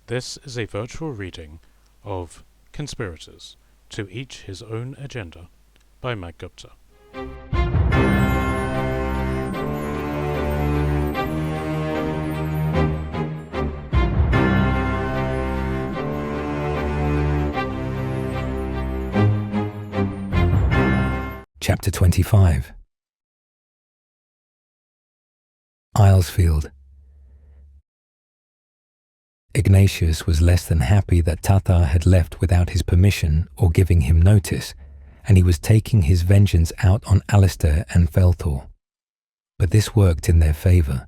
This is a virtual reading of Conspirators, To Each His Own Agenda by Mag Gupta. Chapter 25. Islesfield. Ignatius was less than happy that Tatar had left without his permission or giving him notice, and he was taking his vengeance out on Alistair and Felthor. But this worked in their favour.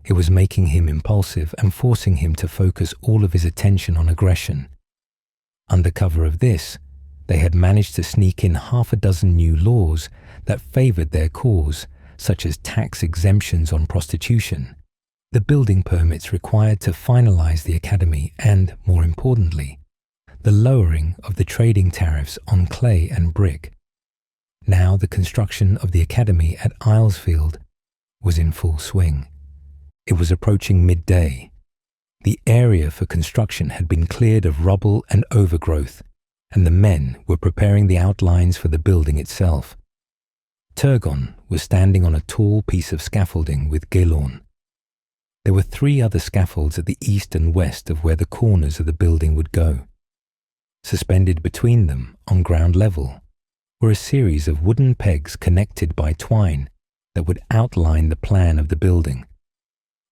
It was making him impulsive and forcing him to focus all of his attention on aggression. Under cover of this, they had managed to sneak in half a dozen new laws that favoured their cause, such as tax exemptions on prostitution, the building permits required to finalise the academy, and, more importantly, the lowering of the trading tariffs on clay and brick. Now the construction of the academy at Islesfield was in full swing. It was approaching midday. The area for construction had been cleared of rubble and overgrowth, and the men were preparing the outlines for the building itself. Turgon was standing on a tall piece of scaffolding with Gilorn. There were 3 other scaffolds at the east and west of where the corners of the building would go. Suspended between them, on ground level, were a series of wooden pegs connected by twine that would outline the plan of the building.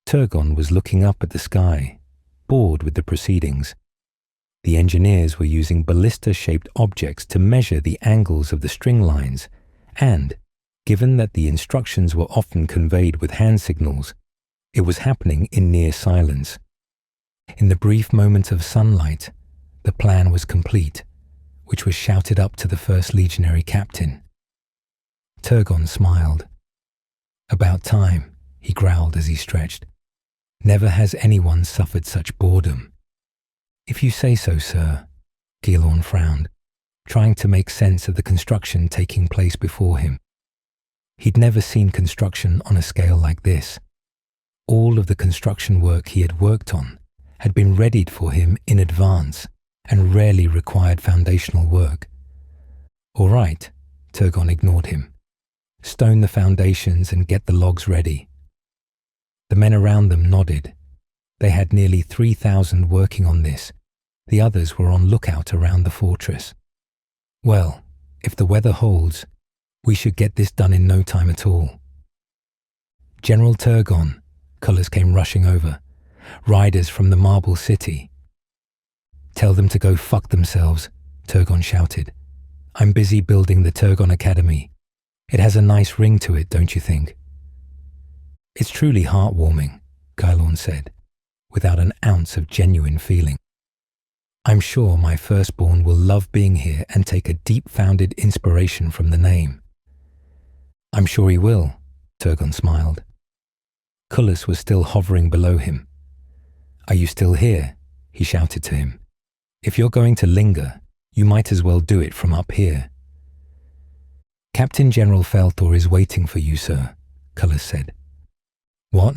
Turgon was looking up at the sky, bored with the proceedings. The engineers were using ballista-shaped objects to measure the angles of the string lines, and, given that the instructions were often conveyed with hand signals, it was happening in near silence. In the brief moment of sunlight, the plan was complete, which was shouted up to the first legionary captain. Turgon smiled. "About time," he growled as he stretched. "Never has anyone suffered such boredom." "If you say so, sir," Gilorn frowned, trying to make sense of the construction taking place before him. He'd never seen construction on a scale like this. All of the construction work he had worked on had been readied for him in advance and rarely required foundational work. "All right," Turgon ignored him. "Stone the foundations and get the logs ready." The men around them nodded. They had nearly 3,000 working on this. The others were on lookout around the fortress. "Well, if the weather holds, we should get this done in no time at all." "General Turgon," colours came rushing over. "Riders from the Marble City." "Tell them to go fuck themselves," Turgon shouted. "I'm busy building the Turgon Academy. It has a nice ring to it, don't you think?" "It's truly heartwarming," Gilorn said, without an ounce of genuine feeling. "I'm sure my firstborn will love being here and take a deep-founded inspiration from the name." "I'm sure he will," Turgon smiled. Cullis was still hovering below him. "Are you still here?" he shouted to him. "If you're going to linger, you might as well do it from up here." "Captain General Felthor is waiting for you, sir," Cullis said. "What?"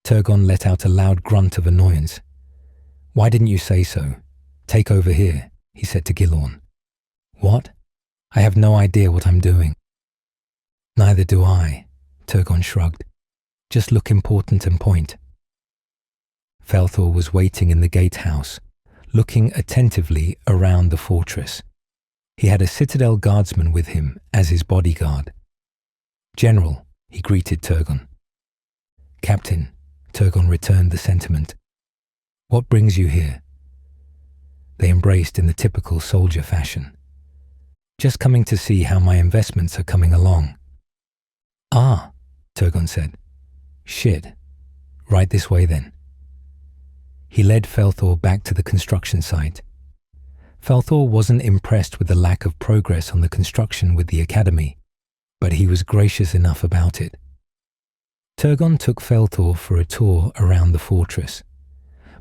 Turgon let out a loud grunt of annoyance. "Why didn't you say so? Take over here," he said to Gilorn. "What? I have no idea what I'm doing." "Neither do I," Turgon shrugged. "Just look important and point." Felthor was waiting in the gatehouse, looking attentively around the fortress. He had a citadel guardsman with him as his bodyguard. "General," he greeted Turgon. "Captain," Turgon returned the sentiment. "What brings you here?" They embraced in the typical soldier fashion. "Just coming to see how my investments are coming along." "Ah," Turgon said. "Shit. Right this way then." He led Felthor back to the construction site. Felthor wasn't impressed with the lack of progress on the construction with the academy, but he was gracious enough about it. Turgon took Felthor for a tour around the fortress.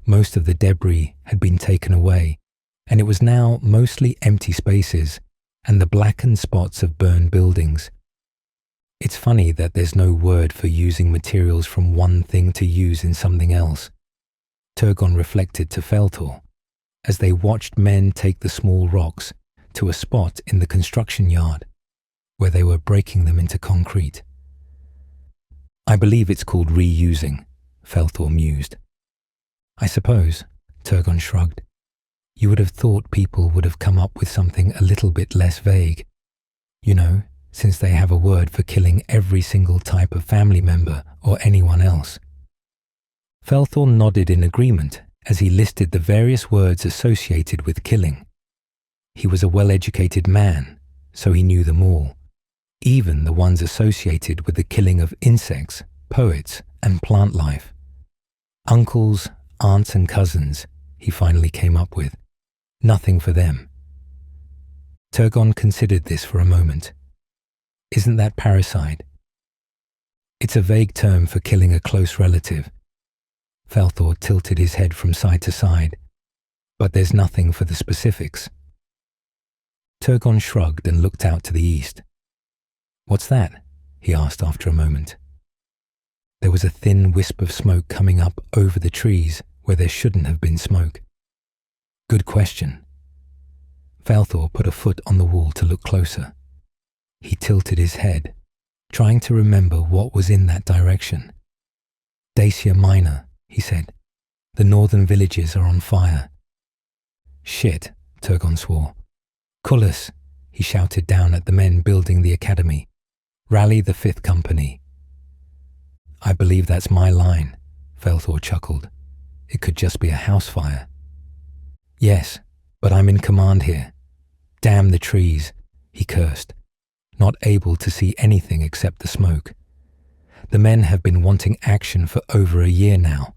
Most of the debris had been taken away, and it was now mostly empty spaces and the blackened spots of burned buildings. It's funny that there's no word for using materials from one thing to use in something else. Turgon reflected to Feltor as they watched men take the small rocks to a spot in the construction yard where they were breaking them into concrete. I believe it's called reusing, Feltor mused. I suppose, Turgon shrugged. You would have thought people would have come up with something a little bit less vague. You know, since they have a word for killing every single type of family member or anyone else. Feltor nodded in agreement as he listed the various words associated with killing. He was a well-educated man, so he knew them all, even the ones associated with the killing of insects, poets, and plant life. Uncles, aunts, and cousins, he finally came up with. Nothing for them. Turgon considered this for a moment. Isn't that parricide? It's a vague term for killing a close relative. Feltor tilted his head from side to side, but there's nothing for the specifics. Turgon shrugged and looked out to the east. What's that? He asked after a moment. There was a thin wisp of smoke coming up over the trees where there shouldn't have been smoke. Good question. Feltor put a foot on the wall to look closer. He tilted his head, trying to remember what was in that direction. Dacia Minor, he said. The northern villages are on fire. Shit, Turgon swore. Cullis, he shouted down at the men building the academy. Rally the 5th Company. I believe that's my line, Feltor chuckled. It could just be a house fire. Yes, but I'm in command here. Damn the trees, he cursed, not able to see anything except the smoke. The men have been wanting action for over a year now.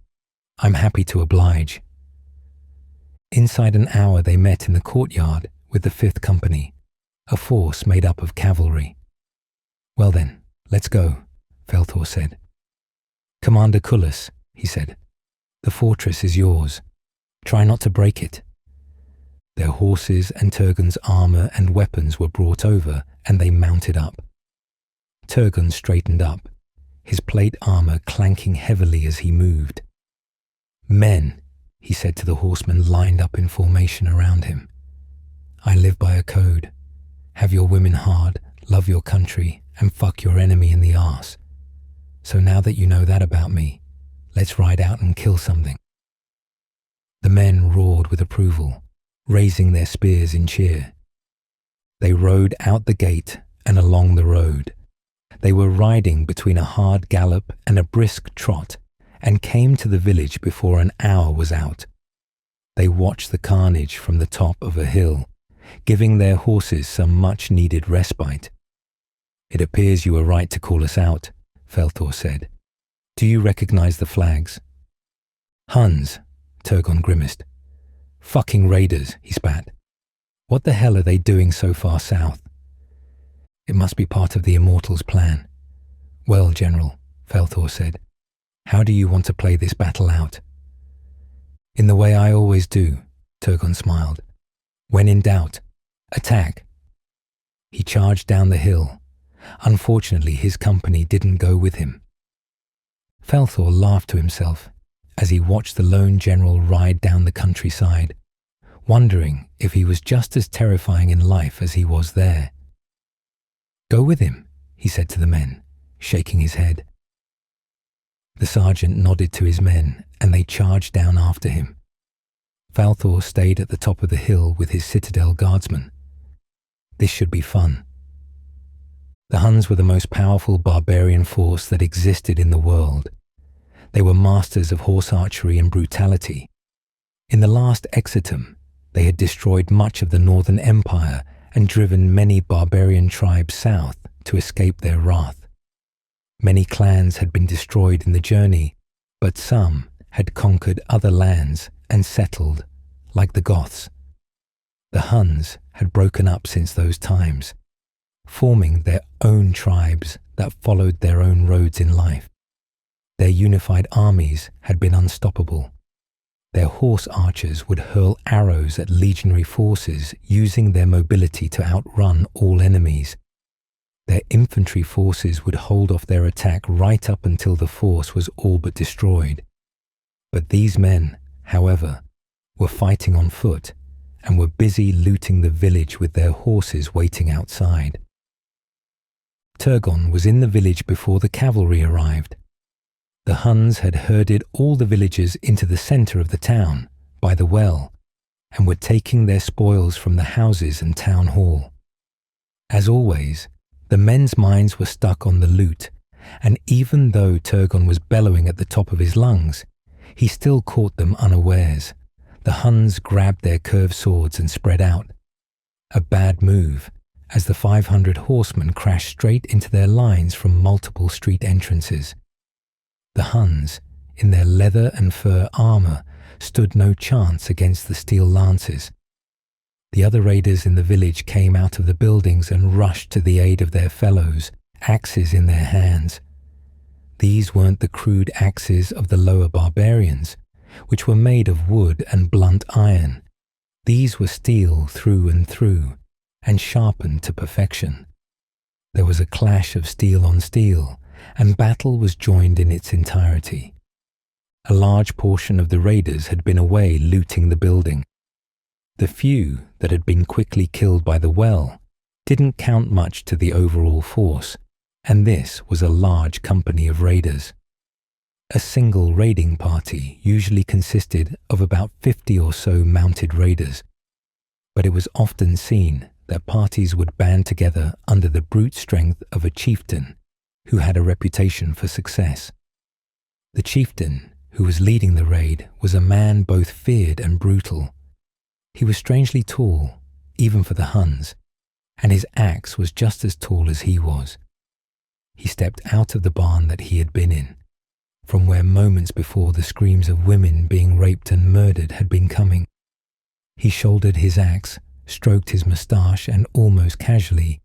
I'm happy to oblige. Inside an hour they met in the courtyard with the 5th Company, a force made up of cavalry. Well then, let's go, Feltor said. Commander Cullis, he said, the fortress is yours. Try not to break it. Their horses and Turgon's armor and weapons were brought over, and they mounted up. Turgon straightened up, his plate armor clanking heavily as he moved. Men, he said to the horsemen lined up in formation around him. I live by a code. Have your women hard, love your country, and fuck your enemy in the arse. So now that you know that about me, let's ride out and kill something. The men roared with approval, raising their spears in cheer. They rode out the gate and along the road. They were riding between a hard gallop and a brisk trot, and came to the village before an hour was out. They watched the carnage from the top of a hill, giving their horses some much-needed respite. It appears you were right to call us out, Feltor said. Do you recognize the flags? Huns, Turgon grimaced. Fucking raiders, he spat. What the hell are they doing so far south? It must be part of the Immortals' plan. Well, General, Feltor said, how do you want to play this battle out? In the way I always do, Turgon smiled. When in doubt, attack. He charged down the hill. Unfortunately, his company didn't go with him. Feltor laughed to himself as he watched the lone general ride down the countryside, wondering if he was just as terrifying in life as he was there. Go with him, he said to the men, shaking his head. The sergeant nodded to his men, and they charged down after him. Falthor stayed at the top of the hill with his citadel guardsmen. This should be fun. The Huns were the most powerful barbarian force that existed in the world. They were masters of horse archery and brutality. In the last Exitum, they had destroyed much of the Northern Empire and driven many barbarian tribes south to escape their wrath. Many clans had been destroyed in the journey, but some had conquered other lands and settled, like the Goths. The Huns had broken up since those times, forming their own tribes that followed their own roads in life. Their unified armies had been unstoppable. Their horse archers would hurl arrows at legionary forces, using their mobility to outrun all enemies. Their infantry forces would hold off their attack right up until the force was all but destroyed. But these men however, were fighting on foot and were busy looting the village with their horses waiting outside. Turgon was in the village before the cavalry arrived. The Huns had herded all the villagers into the center of the town, by the well, and were taking their spoils from the houses and town hall. As always, the men's minds were stuck on the loot, and even though Turgon was bellowing at the top of his lungs, he still caught them unawares. The Huns grabbed their curved swords and spread out. A bad move, as the 500 horsemen crashed straight into their lines from multiple street entrances. The Huns, in their leather and fur armor, stood no chance against the steel lances. The other raiders in the village came out of the buildings and rushed to the aid of their fellows, axes in their hands. These weren't the crude axes of the lower barbarians, which were made of wood and blunt iron. These were steel through and through, and sharpened to perfection. There was a clash of steel on steel, and battle was joined in its entirety. A large portion of the raiders had been away looting the building. The few that had been quickly killed by the well didn't count much to the overall force, and this was a large company of raiders. A single raiding party usually consisted of about 50 or so mounted raiders, but it was often seen that parties would band together under the brute strength of a chieftain who had a reputation for success. The chieftain who was leading the raid was a man both feared and brutal. He was strangely tall, even for the Huns, and his axe was just as tall as he was. He stepped out of the barn that he had been in, from where moments before the screams of women being raped and murdered had been coming. He shouldered his axe, stroked his moustache, and almost casually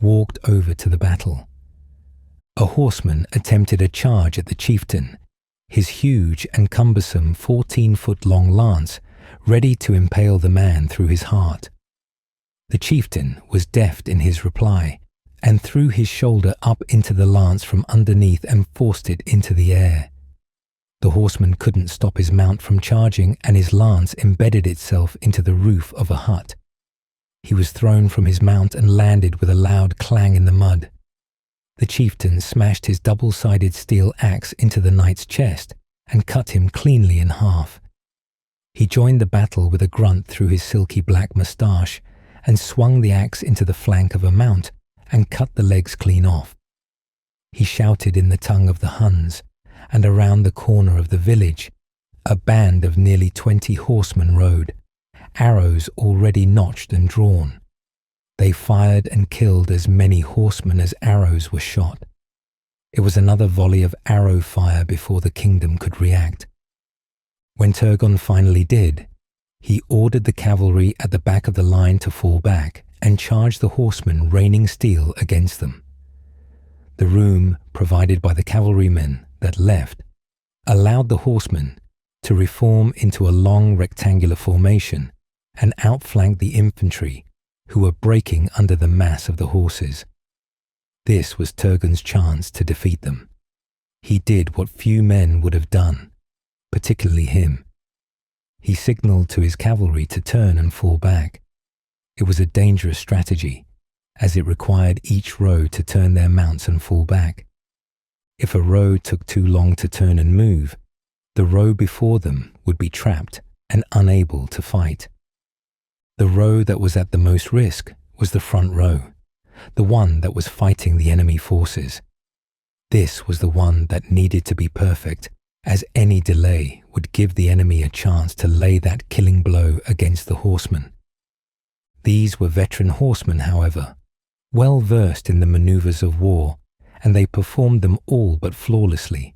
walked over to the battle. A horseman attempted a charge at the chieftain, his huge and cumbersome 14-foot-long lance ready to impale the man through his heart. The chieftain was deft in his reply and threw his shoulder up into the lance from underneath and forced it into the air. The horseman couldn't stop his mount from charging, and his lance embedded itself into the roof of a hut. He was thrown from his mount and landed with a loud clang in the mud. The chieftain smashed his double-sided steel axe into the knight's chest and cut him cleanly in half. He joined the battle with a grunt through his silky black moustache and swung the axe into the flank of a mount and cut the legs clean off. He shouted in the tongue of the Huns, and around the corner of the village, a band of nearly 20 horsemen rode, arrows already notched and drawn. They fired and killed as many horsemen as arrows were shot. It was another volley of arrow fire before the kingdom could react. When Turgon finally did, he ordered the cavalry at the back of the line to fall back and charge the horsemen raining steel against them. The room provided by the cavalrymen that left allowed the horsemen to reform into a long rectangular formation and outflank the infantry who were breaking under the mass of the horses. This was Turgon's chance to defeat them. He did what few men would have done, particularly him. He signaled to his cavalry to turn and fall back. It was a dangerous strategy, as it required each row to turn their mounts and fall back. If a row took too long to turn and move, the row before them would be trapped and unable to fight. The row that was at the most risk was the front row, the one that was fighting the enemy forces. This was the one that needed to be perfect, as any delay would give the enemy a chance to lay that killing blow against the horsemen. These were veteran horsemen, however, well versed in the maneuvers of war, and they performed them all but flawlessly.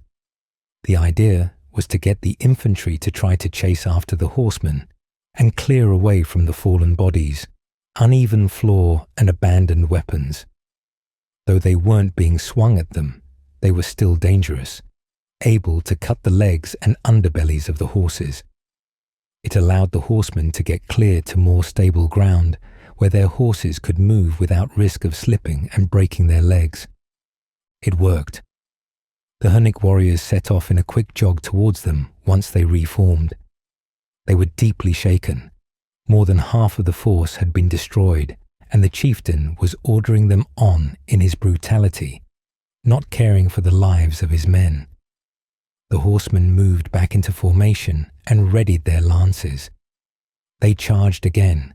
The idea was to get the infantry to try to chase after the horsemen and clear away from the fallen bodies, uneven floor and abandoned weapons. Though they weren't being swung at them, they were still dangerous, able to cut the legs and underbellies of the horses. It allowed the horsemen to get clear to more stable ground where their horses could move without risk of slipping and breaking their legs. It worked. The Hunic warriors set off in a quick jog towards them once they reformed. They were deeply shaken. More than half of the force had been destroyed, and the chieftain was ordering them on in his brutality, not caring for the lives of his men. The horsemen moved back into formation and readied their lances. They charged again,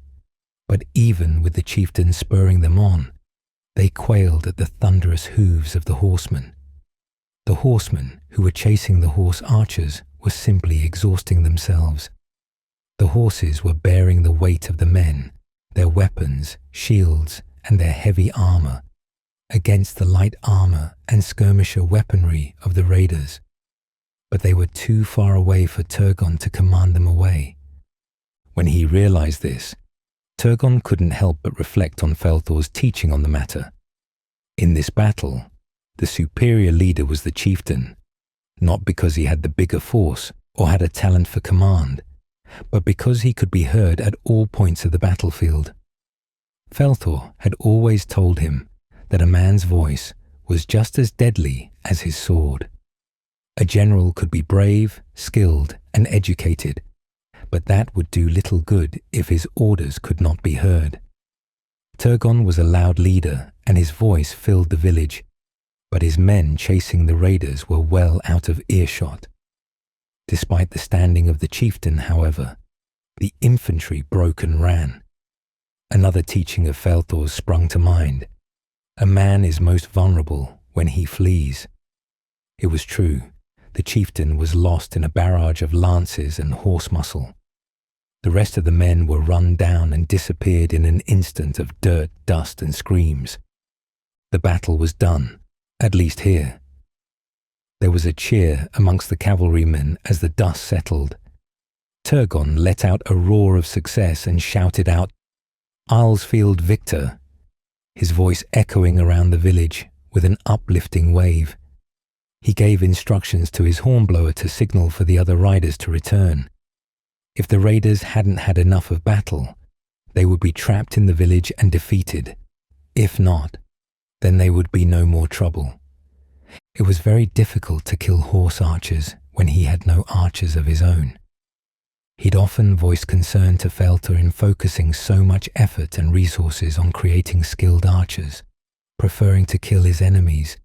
but even with the chieftain spurring them on, they quailed at the thunderous hooves of the horsemen. The horsemen who were chasing the horse archers were simply exhausting themselves. The horses were bearing the weight of the men, their weapons, shields, and their heavy armor, against the light armor and skirmisher weaponry of the raiders. But they were too far away for Turgon to command them away. When he realized this, Turgon couldn't help but reflect on Felthor's teaching on the matter. In this battle, the superior leader was the chieftain, not because he had the bigger force or had a talent for command, but because he could be heard at all points of the battlefield. Felthor had always told him that a man's voice was just as deadly as his sword. A general could be brave, skilled, and educated, but that would do little good if his orders could not be heard. Turgon was a loud leader, and his voice filled the village, but his men chasing the raiders were well out of earshot. Despite the standing of the chieftain, however, the infantry broke and ran. Another teaching of Felthor's sprung to mind. A man is most vulnerable when he flees. It was true. The chieftain was lost in a barrage of lances and horse muscle. The rest of the men were run down and disappeared in an instant of dirt, dust, and screams. The battle was done, at least here. There was a cheer amongst the cavalrymen as the dust settled. Turgon let out a roar of success and shouted out, "Islesfield victor," his voice echoing around the village with an uplifting wave. He gave instructions to his hornblower to signal for the other riders to return. If the raiders hadn't had enough of battle, they would be trapped in the village and defeated. If not, then they would be no more trouble. It was very difficult to kill horse archers when he had no archers of his own. He'd often voiced concern to Felthor in focusing so much effort and resources on creating skilled archers, preferring to kill his enemies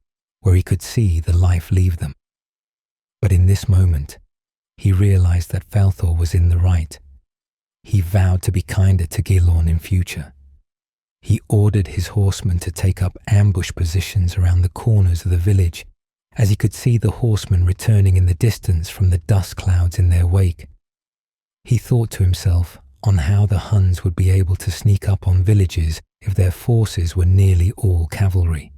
where he could see the life leave them. But in this moment, he realized that Felthor was in the right. He vowed to be kinder to Gilorn in future. He ordered his horsemen to take up ambush positions around the corners of the village, as he could see the horsemen returning in the distance from the dust clouds in their wake. He thought to himself on how the Huns would be able to sneak up on villages if their forces were nearly all cavalry.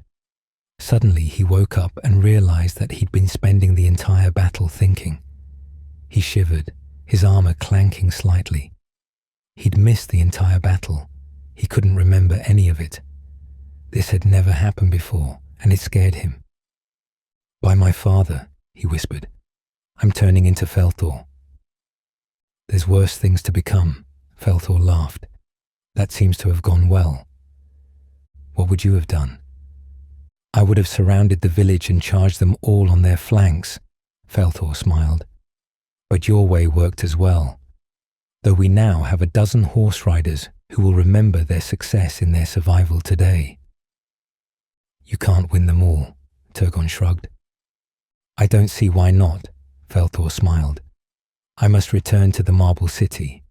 Suddenly he woke up and realized that he'd been spending the entire battle thinking. He shivered, his armor clanking slightly. He'd missed the entire battle. He couldn't remember any of it. This had never happened before, and it scared him. "By my father," he whispered, "I'm turning into Felthor." "There's worse things to become," Felthor laughed. "That seems to have gone well." "What would you have done?" "I would have surrounded the village and charged them all on their flanks," Felthor smiled. "But your way worked as well, though we now have a dozen horse riders who will remember their success in their survival today." "You can't win them all," Turgon shrugged. "I don't see why not," Felthor smiled. "I must return to the Marble City,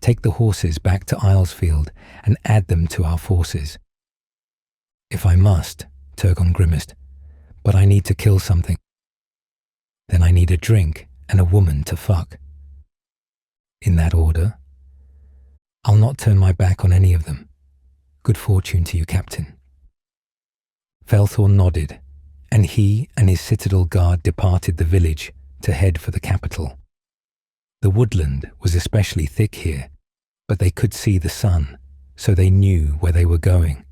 take the horses back to Islesfield and add them to our forces." "If I must," Turgon grimaced, "but I need to kill something." "Then I need a drink and a woman to fuck." "In that order?" "I'll not turn my back on any of them. Good fortune to you, Captain." Felthor nodded, and he and his citadel guard departed the village to head for the capital. The woodland was especially thick here, but they could see the sun, so they knew where they were going.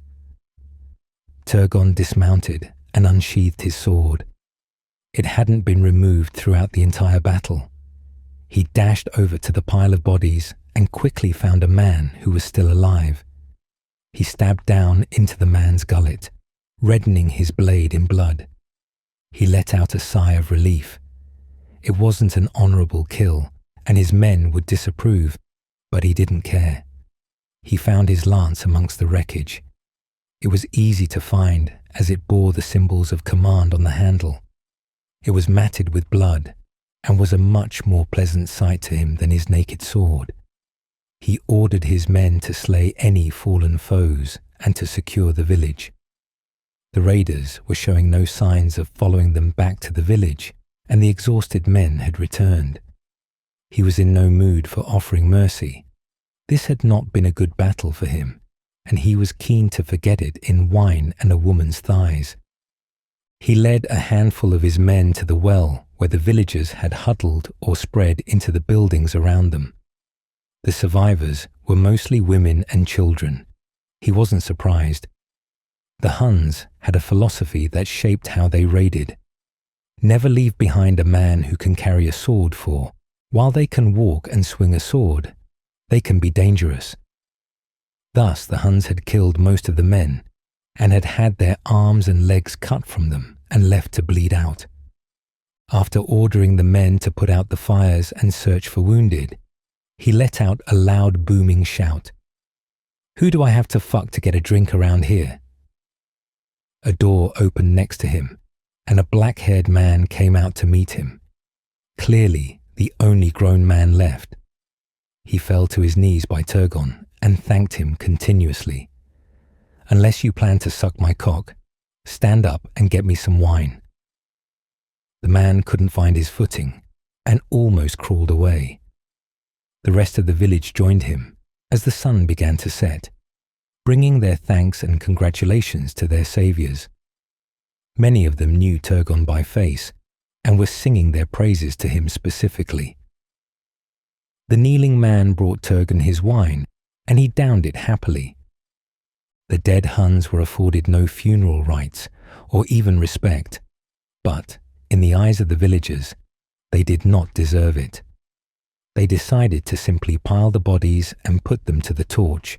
Turgon dismounted and unsheathed his sword. It hadn't been removed throughout the entire battle. He dashed over to the pile of bodies and quickly found a man who was still alive. He stabbed down into the man's gullet, reddening his blade in blood. He let out a sigh of relief. It wasn't an honorable kill, and his men would disapprove, but he didn't care. He found his lance amongst the wreckage. It was easy to find as it bore the symbols of command on the handle. It was matted with blood and was a much more pleasant sight to him than his naked sword. He ordered his men to slay any fallen foes and to secure the village. The raiders were showing no signs of following them back to the village, and the exhausted men had returned. He was in no mood for offering mercy. This had not been a good battle for him, and he was keen to forget it in wine and a woman's thighs. He led a handful of his men to the well where the villagers had huddled or spread into the buildings around them. The survivors were mostly women and children. He wasn't surprised. The Huns had a philosophy that shaped how they raided. Never leave behind a man who can carry a sword, for, while they can walk and swing a sword, they can be dangerous. Thus the Huns had killed most of the men and had had their arms and legs cut from them and left to bleed out. After ordering the men to put out the fires and search for wounded, he let out a loud booming shout. "Who do I have to fuck to get a drink around here?" A door opened next to him, and a black-haired man came out to meet him. Clearly the only grown man left. He fell to his knees by Turgon and thanked him continuously. "Unless you plan to suck my cock, stand up and get me some wine." The man couldn't find his footing and almost crawled away. The rest of the village joined him as the sun began to set, bringing their thanks and congratulations to their saviors. Many of them knew Turgon by face and were singing their praises to him specifically. The kneeling man brought Turgon his wine, and he downed it happily. The dead Huns were afforded no funeral rites or even respect, but in the eyes of the villagers, they did not deserve it. They decided to simply pile the bodies and put them to the torch.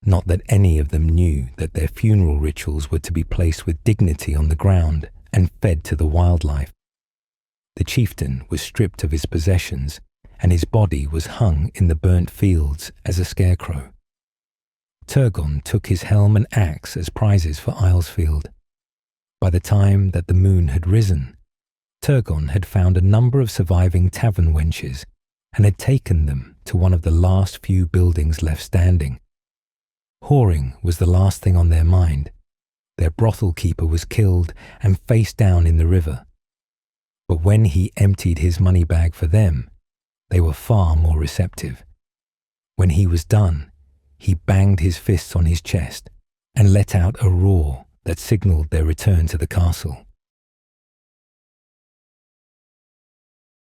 Not that any of them knew that their funeral rituals were to be placed with dignity on the ground and fed to the wildlife. The chieftain was stripped of his possessions, and his body was hung in the burnt fields as a scarecrow. Turgon took his helm and axe as prizes for Islesfield. By the time that the moon had risen, Turgon had found a number of surviving tavern wenches and had taken them to one of the last few buildings left standing. Whoring was the last thing on their mind. Their brothel keeper was killed and face down in the river. But when he emptied his money bag for them, they were far more receptive. When he was done, he banged his fists on his chest and let out a roar that signaled their return to the castle.